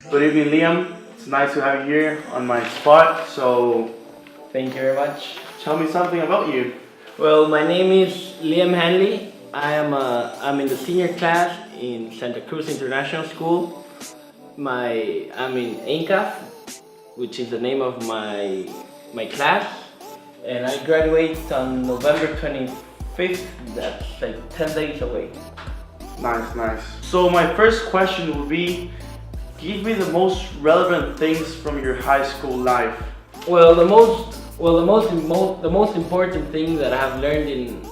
Good evening, Liam. It's nice to have you here on my spot. So, Thank you very much. tell me something about you. Well, my name is Liam Hanley. I'm in the senior class in Santa Cruz International School. I'm in NCAF, which is the name of my class, and I graduate on November 25th. That's like 10 days away. Nice, nice. So, my first question would be, give me the most relevant things from your high school life. Well, the most important thing that I have learned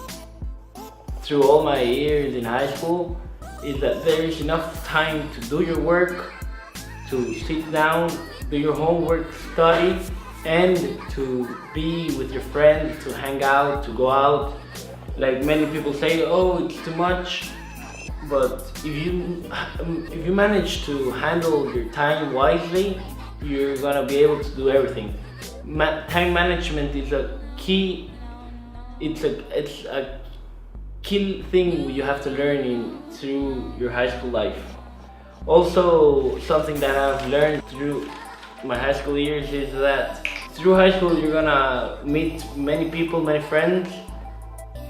through all my years in high school is that there is enough time to do your work, to sit down, do your homework, study, and to be with your friends, to hang out, to go out. Like many people say, oh, it's too much. But if you manage to handle your time wisely, you're gonna be able to do everything. Time management is a key. It's a key thing you have to learn through your high school life. Also, something that I've learned through my high school years is that through high school you're gonna meet many people, many friends.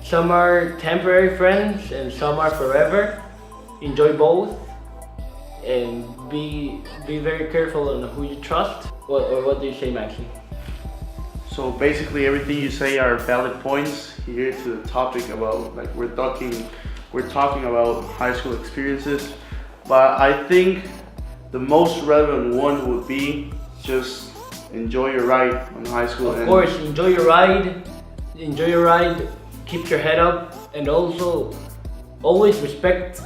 Some are temporary friends and some are forever. Enjoy both and be very careful on who you trust. What do you say, Maxi? So, basically, everything you say are valid points here to the topic about, like, we're talking about high school experiences. But I think the most relevant one would be just enjoy your ride on high school. Of course, enjoy your ride. Enjoy your ride. Keep your head up, and also always respect.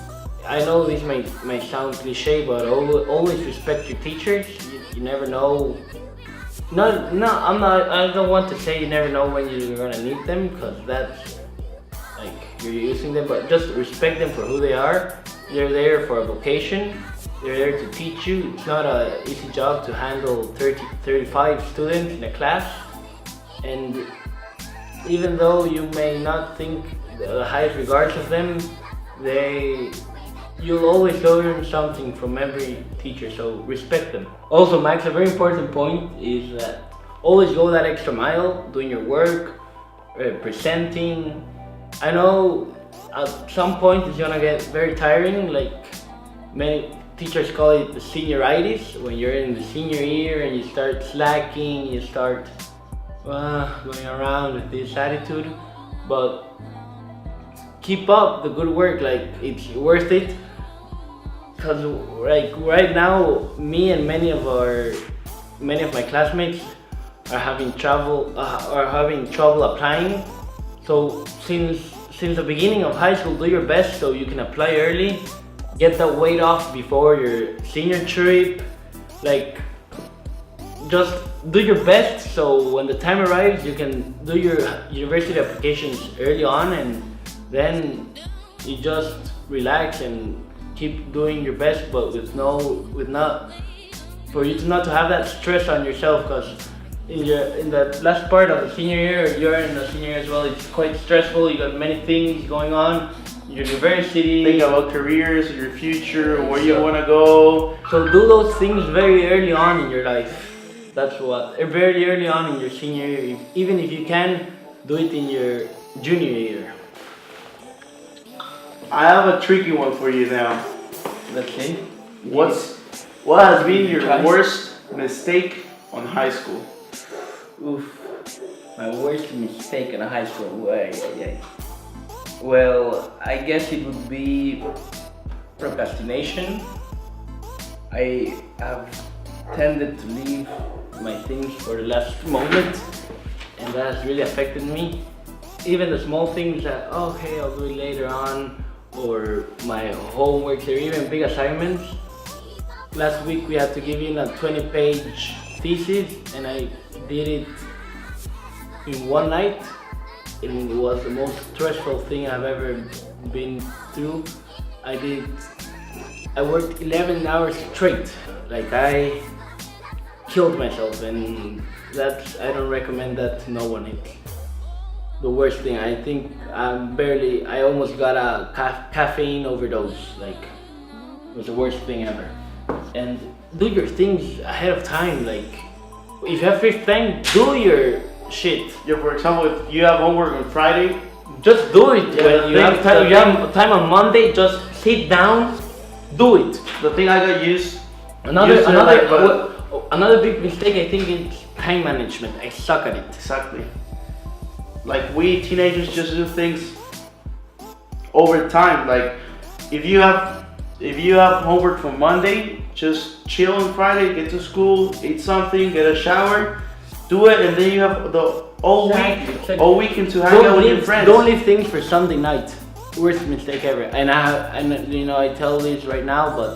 I know this may sound cliche, but always respect your teachers. You never know. No, I'm not. I don't want to say you never know when you're gonna need them, because that's like you're using them. But just respect them for who they are. They're there for a vocation. They're there to teach you. It's not an easy job to handle 35 students in a class. And even though you may not think the highest regards of them, you'll always learn something from every teacher, so respect them. Also, Max, a very important point is that always go that extra mile, doing your work, presenting. I know at some point it's gonna get very tiring, like many teachers call it the senioritis, when you're in the senior year and you start slacking, you start going around with this attitude, but keep up the good work, like it's worth it. Because like right now, me and many of my classmates are having trouble applying. So since the beginning of high school, do your best so you can apply early. Get that weight off before your senior trip. Like, just do your best so when the time arrives, you can do your university applications early on, and then you just relax and keep doing your best, but for you to not to have that stress on yourself, because in the last part of the senior year, you're in the senior year as well, it's quite stressful. You got many things going on, your university, think about careers, your future, where you want to go. So do those things very early on in your life. That's what, very early on in your senior year. Even if you can, do it in your junior year. I have a tricky one for you now. Let's see. What has been your worst mistake on high school? Oof. My worst mistake in high school. Well, I guess it would be procrastination. I have tended to leave my things for the last moment, and that has really affected me. Even the small things that, okay, I'll do it later on, or my homework, or even big assignments. Last week we had to give in a 20-page thesis, and I did it in one night. It was the most stressful thing I've ever been through. I worked 11 hours straight. Like, I killed myself, and I don't recommend that to no one. It's the worst thing. I think I almost got a caffeine overdose. Like, it was the worst thing ever. And do your things ahead of time. Like, if you have free time, do your shit. Yeah, for example, if you have homework on Friday, Just do it. Yeah, When the you thing- have time, you have time on Monday. Just sit down, do it. the thing I got used Another used to, another like, another big mistake I think is time management. I suck at it. exactly. Like we teenagers just do things over time. Like if you have homework for Monday, just chill on Friday, get to school, eat something, get a shower, do it, and then you have the all Exactly. weekend to hang out with your friends. Don't leave things for Sunday night. Worst mistake ever. And I tell this right now, but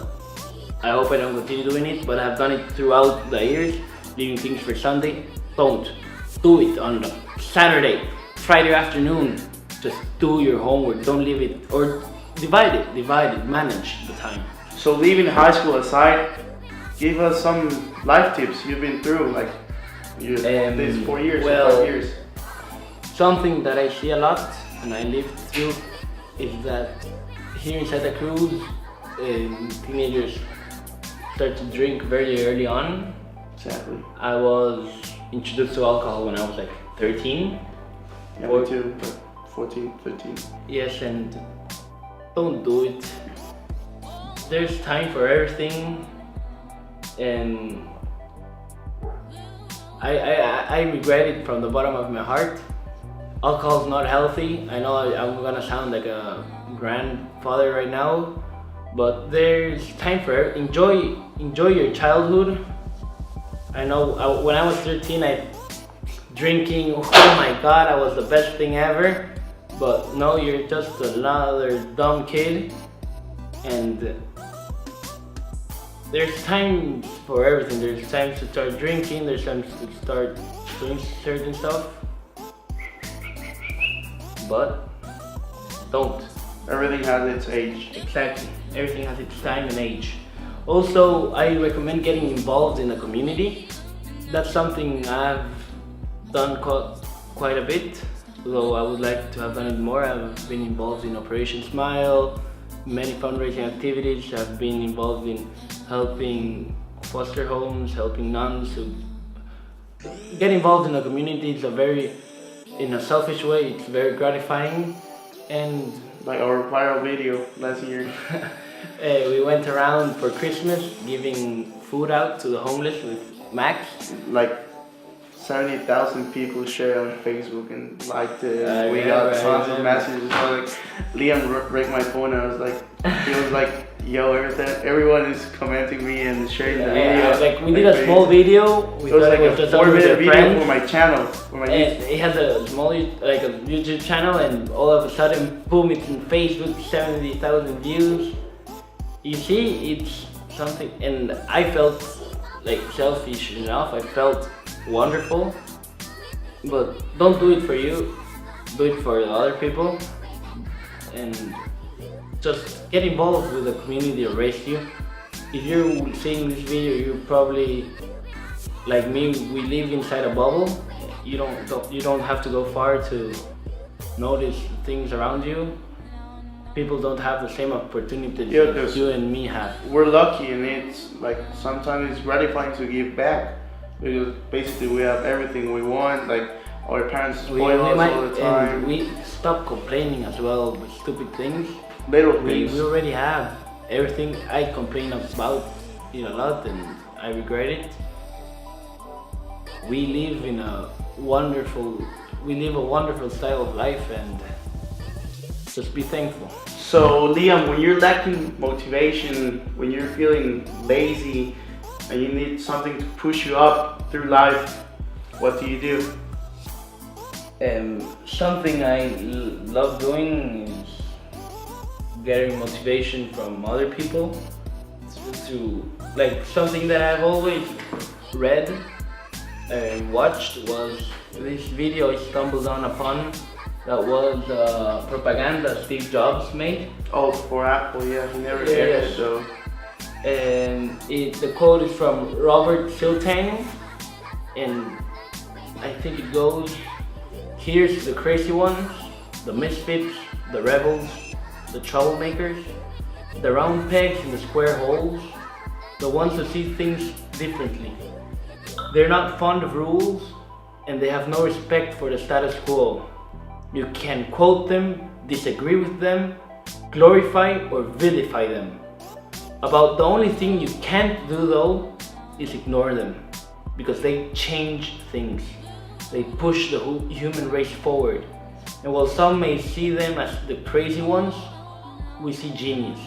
I hope I don't continue doing it. But I've done it throughout the years, leaving things for Sunday. Don't do it on the Saturday, Friday afternoon. Just do your homework. Don't leave it, or divide it. Manage the time. So leaving high school aside, give us some life tips you've been through, like these 4 years, or 5 years. Something that I see a lot and I lived through is that here in Santa Cruz, teenagers start to drink very early on. Exactly. I was introduced to alcohol when I was like 13. Yeah, me too, but 14, 15. Yes, and don't do it. There's time for everything, and I regret it from the bottom of my heart. Alcohol's not healthy. I know I'm gonna sound like a grandfather right now, but there's time for it. Enjoy your childhood. I know when I was 13, drinking. Oh my God, I was the best thing ever. But no, you're just another dumb kid, and there's times for everything. There's times to start drinking. There's times to start doing certain stuff. But don't. Everything has its age. Exactly. Everything has its time and age. Also, I recommend getting involved in a community. That's something I've done quite a bit, although I would like to have done it more. I've been involved in Operation Smile, many fundraising activities. I've been involved in helping foster homes, helping nuns. Get involved in a community is in a selfish way, it's very gratifying. And Like our viral video last year. we went around for Christmas giving food out to the homeless with Max. Like 70,000 people shared on Facebook and liked it. And we remember, got I tons of remember. messages. So like Liam break my phone. And I was like, he was like, yo, everyone is commenting me and sharing the video. Like we did a small video. We It was thought like it was a just 4-minute video friends. for my channel. For my And it has a small, like a YouTube channel, and all of a sudden, boom! It's in Facebook, 70,000 views. You see, it's something, and I felt like selfish enough. I felt wonderful, but don't do it for you. Do it for the other people, and just get involved with the community that raised you. If you're seeing this video, you're probably like me. We live inside a bubble. You don't have to go far to notice things around you. People don't have the same opportunities Yeah, that you and me have. We're lucky, and it's like sometimes it's gratifying to give back because basically we have everything we want. Like our parents spoil us all the time. And we stop complaining as well with stupid things. Little We things. already have everything. I complain about it a lot, and I regret it. We live a wonderful style of life, and just be thankful. So Liam, when you're lacking motivation, when you're feeling lazy, and you need something to push you up through life, what do you do? Something I love doing is getting motivation from other people. To like something that I've always read and watched was this video I stumbled upon that was propaganda Steve Jobs made. Oh, for Apple, yeah, he never Yeah, gets yeah. it though. And the quote is from Robert Siltang, and I think it goes, "Here's the crazy ones, the misfits, the rebels, the troublemakers, the round pegs in the square holes, the ones who see things differently. They're not fond of rules and they have no respect for the status quo. You can quote them, disagree with them, glorify or vilify them. About the only thing you can't do though is ignore them, because they change things. They push the whole human race forward. And while some may see them as the crazy ones, we see genius.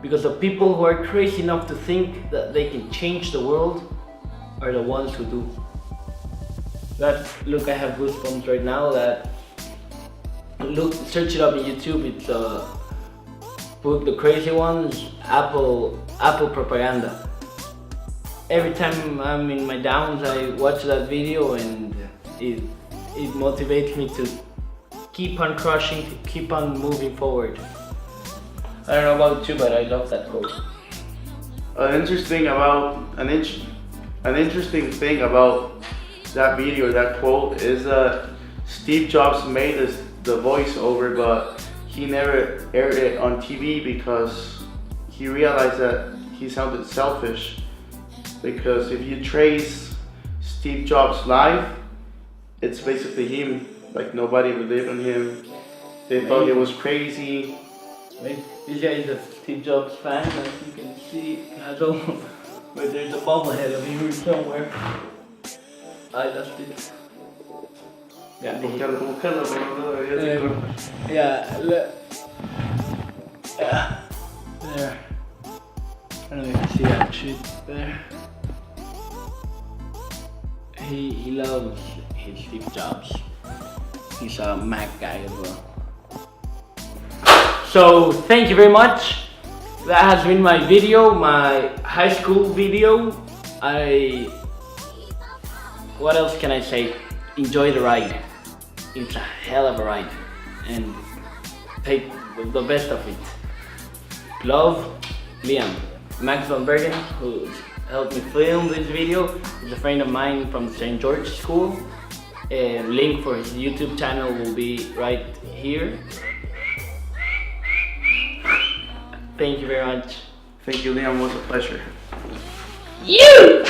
Because the people who are crazy enough to think that they can change the world are the ones who do. Look, I have goosebumps right now. Look, search it up in YouTube. It's put the crazy ones, Apple propaganda. Every time I'm in my downs, I watch that video and it motivates me to keep on crushing, to keep on moving forward. I don't know about you, but I love that quote. An interesting thing about that video, that quote, is that Steve Jobs made the voiceover, but he never aired it on TV because he realized that he sounded selfish. Because if you trace Steve Jobs' life, it's basically him. Like, nobody believed in him. They thought he was crazy. Wait, this guy is a Steve Jobs fan, as you can see. But there's a bobblehead of him here somewhere. I lost it. Yeah, there. I don't know if you can see that shit there. He loves his Steve Jobs. He's a Mac guy as well. So thank you very much. That has been my video, my high school video. What else can I say? Enjoy the ride. It's a hell of a ride, and take the best of it. Love, Liam. Max Van Bergen, who helped me film this video, is a friend of mine from St. George School. A link for his YouTube channel will be right here. Thank you very much. Thank you, Liam. It was a pleasure. You!